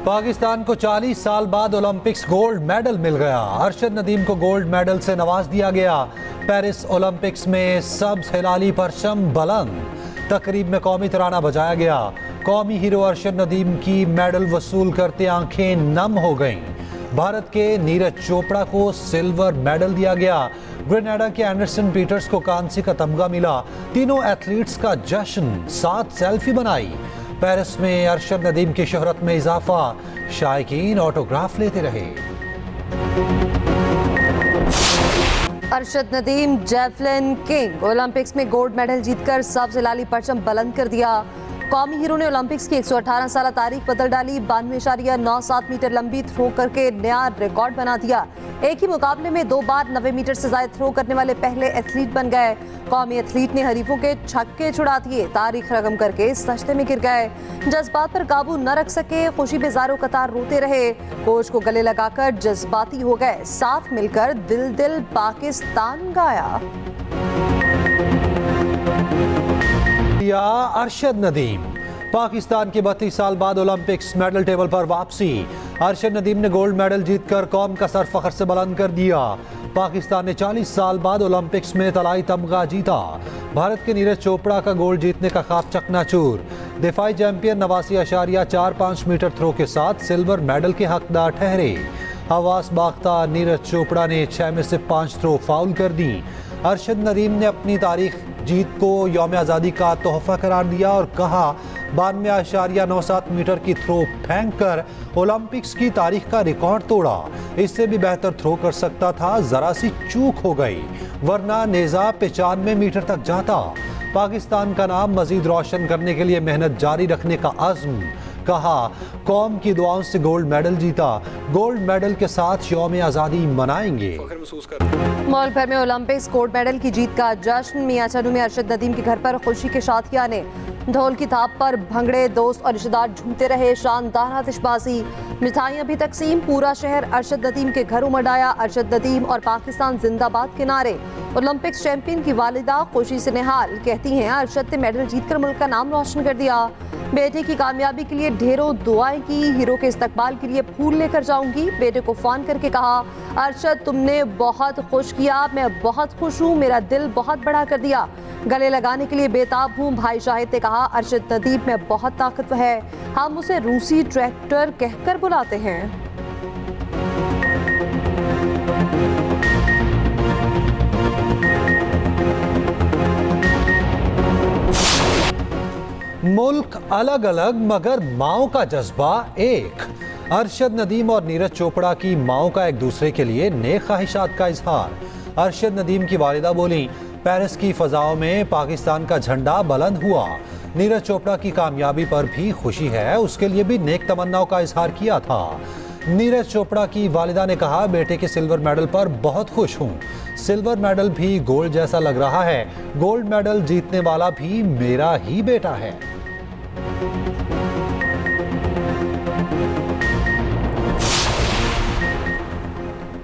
पाकिस्तान को 40 साल बाद ओलंपिक्स गोल्ड मेडल मिल गया। अरशद नदीम को गोल्ड मेडल से नवाज दिया गया। पेरिस ओलंपिक्स में सब्ज हिलाली परचम बुलंद। तकरीब में कौमी तराना बजाया गया। कौमी हीरो अरशद नदीम की मेडल वसूल करते आंखें नम हो गईं। भारत के नीरज चोपड़ा को सिल्वर मेडल दिया गया। ग्रेनाडा के एंडरसन पीटर्स को कांस्य का तमगा मिला। तीनों एथलीट्स का जश्न, साथ सेल्फी बनाई। पेरिस में अरशद नदीम की शोहरत में इजाफा। शायकीन ऑटोग्राफ लेते रहे। Arshad Nadeem javelin king Olympics में गोल्ड मेडल जीतकर सब्ज हिलाली परचम बुलंद कर दिया। कौमी हीरो ने ओलंपिक्स की 118 साल तारीख बदल डाली। 92.97 मीटर लंबी थ्रो करके नया रिकॉर्ड बना दिया। एक ही मुकाबले में 2 बार 90 मीटर से ज्यादा थ्रो करने वाले पहले एथलीट बन गए। कौमी एथलीट ने हरीफों के छक्के छुड़ा दिए। तारीख रकम करके सजदे में गिर गए। जज्बात पर काबू न रख सके, खुशी बेजारो कतार रोते रहे। कोच को गले लगाकर जज्बाती हो गए। साथ मिलकर दिल दिल पाकिस्तान गाया। अरशद नदीम पाकिस्तान के 32 साल बाद ओलंपिक्स मेडल टेबल पर वापसी। अरशद नदीम ने गोल्ड मेडल जीतकर कौम का सर फख्र से बुलंद कर दिया। पाकिस्तान ने 40 साल बाद ओलंपिक्स में तलाई तमगा जीता। भारत के नीरज चोपड़ा का गोल्ड जीतने का ख्वाब चकनाचूर। दिफाई चैंपियन 89.45 मीटर थ्रो के साथ सिल्वर मेडल के हकदार ठहरे। हवास बाख्ता नीरज चोपड़ा ने 6 में से 5 थ्रो फाउल कर दी। अरशद नदीम ने अपनी तारीख जीत को यौम आज़ादी का तोहफा करार दिया और कहा 92.97 मीटर की थ्रो फेंककर ओलंपिक्स की तारीख का रिकॉर्ड तोड़ा। इससे भी बेहतर थ्रो कर सकता था, जरा सी चूक हो गई, वरना नेजा 95 मीटर तक जाता। पाकिस्तान का नाम मजीद रोशन करने के लिए मेहनत जारी रखने का अज़्म। कहा कौम की दुआओं से गोल्ड मेडल जीता। गोल्ड मेडल के साथ यौम आज़ादी मनाएंगे। मुल्क भर में ओलंपिक्स गोल्ड मेडल की जीत का जश्न। मियां चनू में अरशद नदीम के घर पर खुशी के शादिया ने ढोल की थाप पर भंगड़े, दोस्त और रिश्तेदार झूमते रहे। शानदार आतिशबाजी, मिठाइयां भी तकसीम। पूरा शहर अरशद नदीम के घर उमड़ आया। अरशद नदीम और पाकिस्तान जिंदाबाद के नारे। ओलंपिक्स चैंपियन की वालिदा खुशी से निहाल, कहती हैं अरशद ने मेडल जीतकर मुल्क का नाम रोशन कर दिया। बेटे की कामयाबी के लिए ढेरों दुआएं की। हीरो के इस्तकबाल के लिए फूल लेकर जाऊंगी। बेटे को फोन करके कहा अरशद तुमने बहुत खुश किया, मैं बहुत खुश हूँ, मेरा दिल बहुत बड़ा कर दिया। गले लगाने के लिए बेताब हूँ। भाई शाहिद ने कहा अरशद नदीम में बहुत ताकतवर है, हम उसे रूसी ट्रैक्टर कहकर बुलाते हैं। मुल्क अलग अलग मगर माओ का जज्बा एक। अरशद नदीम और नीरज चोपड़ा की माओ का एक दूसरे के लिए नेक ख्वाहिशात का इजहार। अरशद नदीम की वालिदा बोली पेरिस की फजाओं में पाकिस्तान का झंडा बुलंद हुआ। नीरज चोपड़ा की कामयाबी पर भी खुशी है, उसके लिए भी नेक तमन्नाओं का इजहार किया था। नीरज चोपड़ा की वालिदा ने कहा बेटे के सिल्वर मेडल पर बहुत खुश हूँ। सिल्वर मेडल भी गोल्ड जैसा लग रहा है। गोल्ड मेडल जीतने वाला भी मेरा ही बेटा है।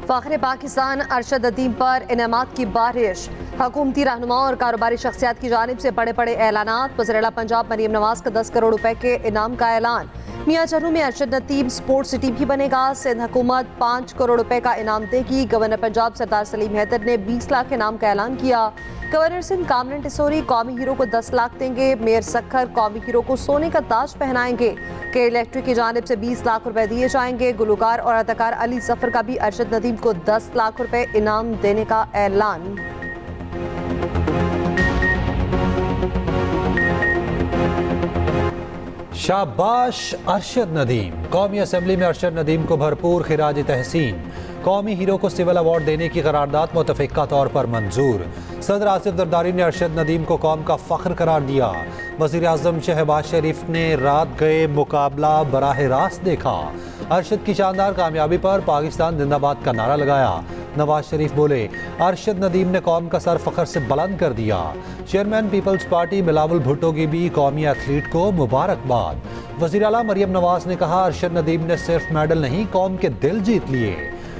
फ़ख्र पाकिस्तान अरशद नदीम पर इनामात की बारिश। हुकूमती रहनुमाओं और कारोबारी शख्सियात की जानिब से बड़े बड़े ऐलानात। वज़ीर आला पंजाब मरीम नवाज का 10 करोड़ रुपए के इनाम का ऐलान। मियां चनू में अरशद नदीम स्पोर्ट्स सिटी भी बनेगा। सिंध हुकूमत 5 करोड़ रुपए का इनाम देगी। गवर्नर पंजाब सरदार सलीम हैदर ने 20 लाख इनाम का ऐलान किया। गवर्नर सिंध कामरान टिसोरी कौमी हीरो को 10 लाख देंगे। मेयर सखर कौमी हीरो को सोने का ताज पहनाएंगे। के इलेक्ट्रिक की जानिब से 20 लाख रुपए दिए जाएंगे। गुलकार और अदाकार अली जफर का भी अरशद नदीम को 10 लाख रुपए इनाम देने का ऐलान। शाबाश अरशद नदीम। कौमी असेंबली में अरशद नदीम को भरपूर खिराज तहसीन। कौमी हीरो को सिविल अवार्ड देने की करारदाद मुतफ़िक़ा तौर पर मंजूर। सदर आसिफ जरदारी ने अरशद नदीम को कौम का फ़ख्र करार दिया। वज़ीर आज़म शहबाज शरीफ ने रात गए मुकाबला बराह रास्त देखा। अरशद की शानदार कामयाबी पर पाकिस्तान जिंदाबाद का नारा लगाया। नवाज शरीफ बोले अरशद नदीम ने कौम का सर फख्र से बुलंद कर दिया। Chairman Peoples Party Bilawal Bhutto की भी कौमी एथलीट को मुबारकबाद। वज़ीर आला मरियम नवाज ने कहा अरशद नदीम ने सिर्फ मेडल नहीं कौम के दिल जीत लिए।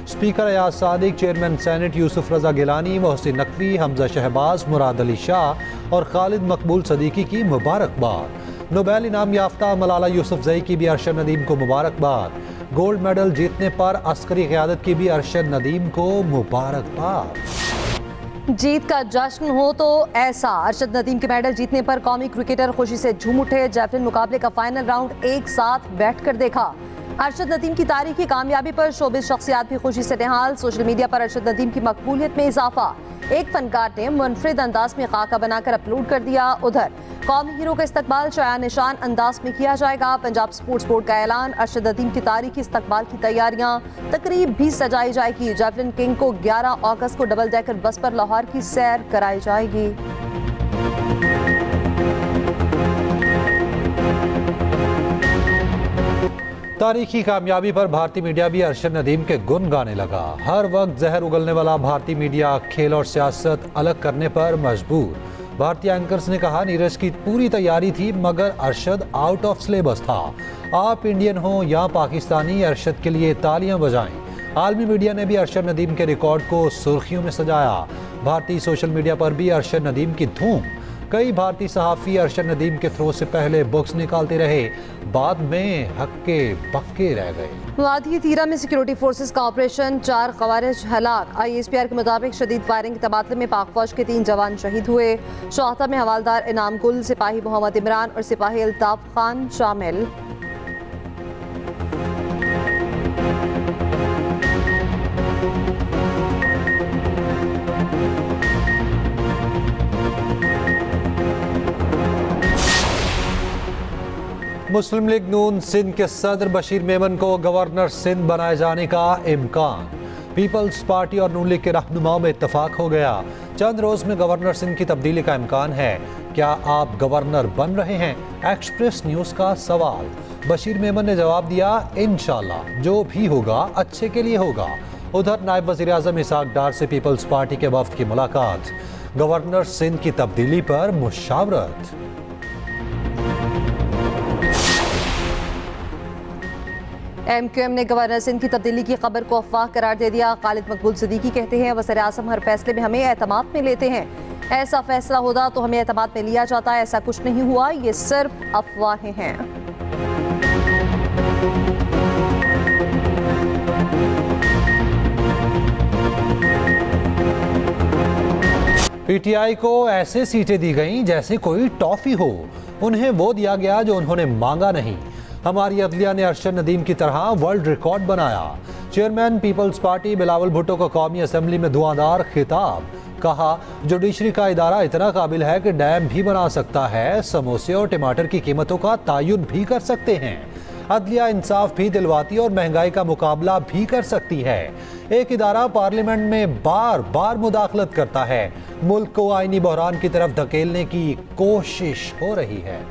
Speaker Ayaz Sadiq, chairman senate Yusuf Raza Gilani, Mohsin Naqvi, Hamza Shehbaz, Murad Ali Shah और खालिद मकबूल सदीकी की मुबारकबाद। नोबेल इनाम याफ्ता मलाला यूसुफजई की भी अरशद नदीम को मुबारकबाद। गोल्ड मेडल जीतने पर अस्करी क़यादत की भी अरशद नदीम को मुबारकबाद। जीत का जश्न हो तो ऐसा, अरशद नदीम के मेडल जीतने पर कौमी क्रिकेटर खुशी से झूम उठे। जैवलिन मुकाबले का फाइनल राउंड एक साथ बैठकर देखा। अरशद नदीम की तारीखी कामयाबी पर शोबिस शख्सियात भी खुशी से निहाल। सोशल मीडिया पर अरशद नदीम की मकबूलियत में इजाफा। एक फनकार ने मुनफरिद अंदाज में खाका बनाकर अपलोड कर दिया। उधर कौमी हीरो का इस्तकबाल शायान निशान अंदाज में किया जाएगा। पंजाब स्पोर्ट्स बोर्ड का ऐलान, अरशद नदीम की तारीखी इस्तकबाल की तैयारियां, तकरीब भी सजाई जाएगी। जैवलिन किंग को 11 अगस्त को डबल डेकर बस पर लाहौर की सैर कराई जाएगी। तारीखी कामयाबी पर भारतीय मीडिया भी अरशद नदीम के गुण गाने लगा। हर वक्त जहर उगलने वाला भारतीय मीडिया खेल और सियासत अलग करने पर मजबूर। भारतीय एंकर्स ने कहा नीरज की पूरी तैयारी थी मगर अरशद आउट ऑफ सिलेबस था। आप इंडियन हो या पाकिस्तानी, अरशद के लिए तालियां बजाएं। आलमी मीडिया ने भी अरशद नदीम के रिकॉर्ड को सुर्खियों में सजाया। भारतीय सोशल मीडिया पर भी अरशद नदीम की धूम। कई भारतीय सहाफ़ी अरशद नदीम के थ्रो से पहले बुक्स निकालते रहे, बाद में हक्के बक्के रह गए। वादी तीरा में सिक्योरिटी फोर्सेस का ऑपरेशन, 4 ख़वारिज हलाक। ISPR के मुताबिक शदीद फायरिंग के तबादले में पाक फौज के 3 जवान शहीद हुए। शोहदा में हवालदार इनाम गुल, सिपाही मोहम्मद इमरान और सिपाही अल्ताफ खान शामिल। मुस्लिम लीग नून सिंध के सदर बशीर मेमन को गवर्नर सिंध बनाए जाने का इम्कान। पीपल्स पार्टी और नून लीग के रहनुमाओं में इत्तफाक हो गया। चंद रोज में गवर्नर सिंध की तब्दीली का इम्कान है। क्या आप गवर्नर बन रहे हैं? एक्सप्रेस न्यूज का सवाल। बशीर मेमन ने जवाब दिया, इंशाल्लाह जो भी होगा अच्छे के लिए होगा। उधर नायब वजीर आजम इसहाक डार से पीपल्स पार्टी के वफ्द की मुलाकात। गवर्नर सिंध की तब्दीली पर मुशावरत। MQM ने गवर्नर सिंध की तब्दीली की खबर को अफवाह करार दे दिया। खालिद मकबूल सिद्दीकी कहते हैं, वज़ीर आज़म हर फैसले में हमें एतमाद में लेते हैं। ऐसा फैसला होता तो हमें एतमाद में लिया जाता। ऐसा कुछ नहीं हुआ, ये सिर्फ अफवाहें हैं। PTI को ऐसे सीटें दी गईं जैसे कोई टॉफी हो। उन्हें वो दिया गया जो उन्होंने मांगा नहीं। हमारी अदलिया ने अरशद नदीम की तरह वर्ल्ड रिकॉर्ड बनाया। Chairman Peoples Party Bilawal Bhutto को कौमी असेंबली में धुआंधार खिताब। कहा, जुडिशरी का इदारा इतना काबिल है कि डैम भी बना सकता है, समोसे और टमाटर की कीमतों का तायुन भी कर सकते हैं। अदलिया इंसाफ भी दिलवाती और महंगाई का मुकाबला भी कर सकती है। एक इदारा पार्लियामेंट में बार बार मुदाखलत करता है। मुल्क को आईनी बहरान की तरफ धकेलने की कोशिश हो रही है।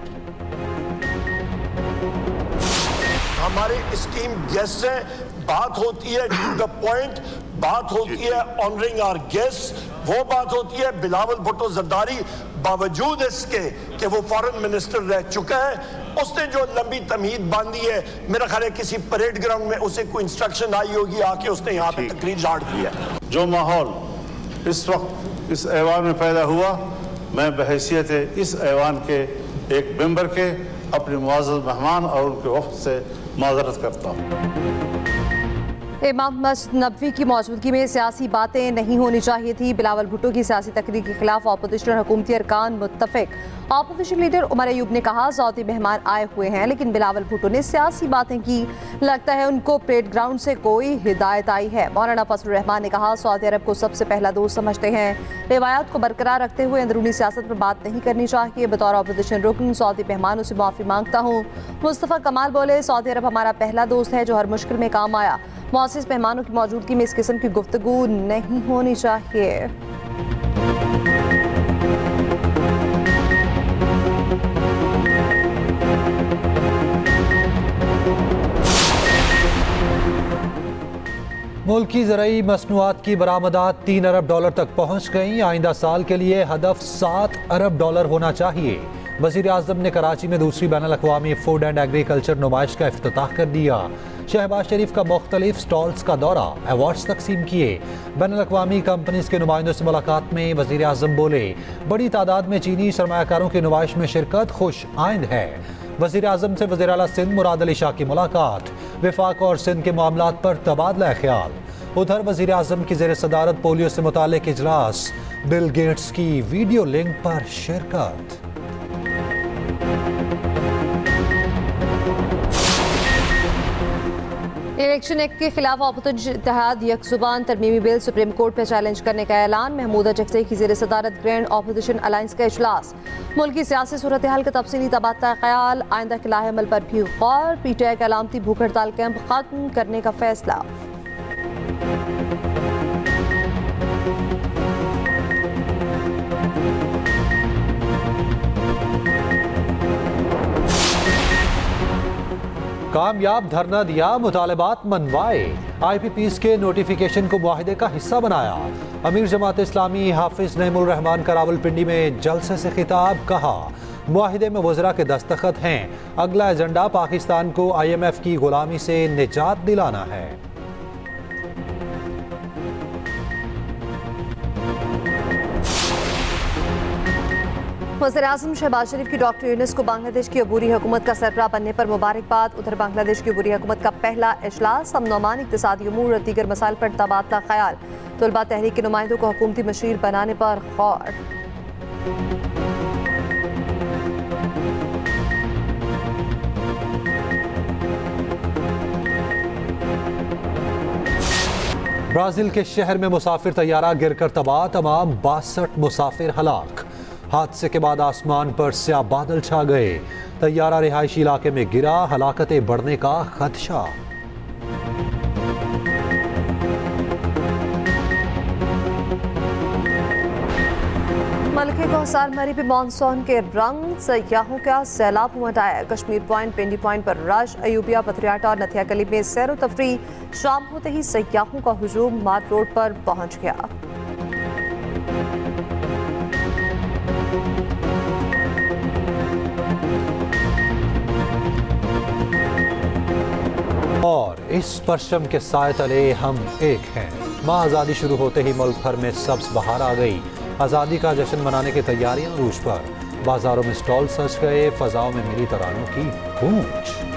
हमारे स्टीम गेस्ट हैं, बात होती है टू द पॉइंट, बात होती है ऑनरिंग आवर गेस्ट, वो बात होती है बिलावल भुट्टो जरदारी बावजूद इसके कि वो फॉरेन मिनिस्टर रह चुका है, उसने जो लंबी तमहीद बांधी है, मेरा ख्याल है किसी परेड ग्राउंड में उसे कोई इंस्ट्रक्शन आई होगी, आके उसने यहाँ पे तकरीर झाड़ दी है। जो माहौल इस वक्त इस ऐवान में पैदा हुआ, मैं बहैसियत इस ऐवान के एक मेंबर के अपने मुआज़्ज़ज़ मेहमान और उनके वफ्द से माज़रत करता हूँ। इमाम मस्जिद नबवी की मौजूदगी में सियासी बातें नहीं होनी चाहिए थी। बिलावल भुट्टो की सियासी तकरीर के खिलाफ अपोजिशन और हुकूमती अरकान मुत्तफिक। अपोजिशन लीडर उमर अयूब ने कहा, सऊदी मेहमान आए हुए हैं लेकिन बिलावल भुट्टो ने सियासी बातें की। लगता है उनको परेड ग्राउंड से कोई हिदायत आई है। मौलाना फजलुर रहमान ने कहा, सऊदी अरब को सबसे पहला दोस्त समझते हैं। रिवायात को बरकरार रखते हुए अंदरूनी सियासत पर बात नहीं करनी चाहिए। बतौर अपोजिशन रुकन सऊदी मेहमानों से माफ़ी मांगता हूँ। मुस्तफ़ा कमाल बोले, सऊदी अरब हमारा पहला दोस्त है जो हर मुश्किल में काम आया। मुअज़्ज़िज़ मेहमानों की मौजूदगी में इस किस्म की गुफ्तगू नहीं होनी चाहिए। मुल्क की ज़रूरी मसनूआत की बरामदात 3 अरब डॉलर तक पहुँच गई। आइंदा साल के लिए हदफ 7 अरब डॉलर होना चाहिए। वज़ीर आज़म ने कराची में दूसरी बैनुल अक़वामी फूड एंड एग्रीकल्चर नुमाइश का इफ्तिताह कर दिया। शहबाज शरीफ का मुख्तलिफ स्टॉल्स का दौरा, अवार्ड्स तकसीम किए। बैनुल-अक़वामी कंपनीज के नुमाइंदों से मुलाकात में वज़ीर आज़म बोले, बड़ी तादाद में चीनी सरमायाकारों की नुमाइश में शिरकत खुश आइंद है। वज़ीर आज़म से वज़ीर आला सिंध मुराद अली शाह की मुलाकात, विफाक और सिंध के मामलात पर तबादला ख्याल। उधर वज़ीर आज़म की ज़ेर सदारत पोलियो से मुताल्लिक़ इजलास, बिल गेट्स की वीडियो लिंक पर शिरकत। इलेक्शन एक्ट के खिलाफ ऑपोजिशन इत्तेहाद यकजुबान तरमीमी बिल सुप्रीम कोर्ट में चैलेंज करने का ऐलान। महमूदा चकसे की ज़ेर सदारत ग्रैंड ऑपोजिशन अलायंस का इजलास, मुल्क की सियासी सूरत हाल का तफसीली तबादला ख्याल, आइंदा के लाहेअमल पर भी गौर। पीटीआई का अलामती भूख हड़ताल कैंप खत्म करने का फैसला। कामयाब धरना दिया, मुतालबात मनवाए, IPPs के नोटिफिकेशन को मुआहिदे का हिस्सा बनाया। अमीर जमात इस्लामी हाफिज नईमुल रहमान का रावलपिंडी में जलसे से खिताब, कहा मुआहिदे में वज़रा के दस्तखत हैं, अगला एजेंडा पाकिस्तान को IMF की गुलामी से निजात दिलाना है। वज़ीर-ए-आज़म शहबाज शरीफ की डॉक्टर यूनुस को बांग्लादेश की अबूरी हुकूमत का सरबराह बनने पर मुबारकबाद। उधर बांग्लादेश की अबूरी हुकूमत का पहला इजलास, अमन अमान, इक़्तिसादी उमूर और दीगर मसाइल पर तबादला ख्याल। तुलबा तहरीक के नुमाइंदों को हुकूमती मशीर बनाने पर गौर। ब्राज़ील के शहर में मुसाफिर तैयारा गिरकर तबाह, तमाम 62 मुसाफिर हलाक। हादसे के बाद आसमान पर स्याह बादल छा गए, तैयारा रिहायशी इलाके में गिरा, हलाकतें बढ़ने का खदशा। मलके को सारमरी पे मानसून के रंग, सयाहों का सैलाब उमटाया। कश्मीर पॉइंट, पिंडी पॉइंट पर रश, अयूबिया, पथरियाटा और नथिया गली में सैर व तफरी। शाम होते ही सयाहों का हुजूम मार्ग रोड पर पहुंच गया। और इस परचम के साए तले हम एक हैं। माँ आज़ादी शुरू होते ही मुल्क भर में सब्ज बहार आ गई। आज़ादी का जश्न मनाने की तैयारियां अरूज पर, बाजारों में स्टॉल सज गए, फजाओं में मिली तरानों की गूंज।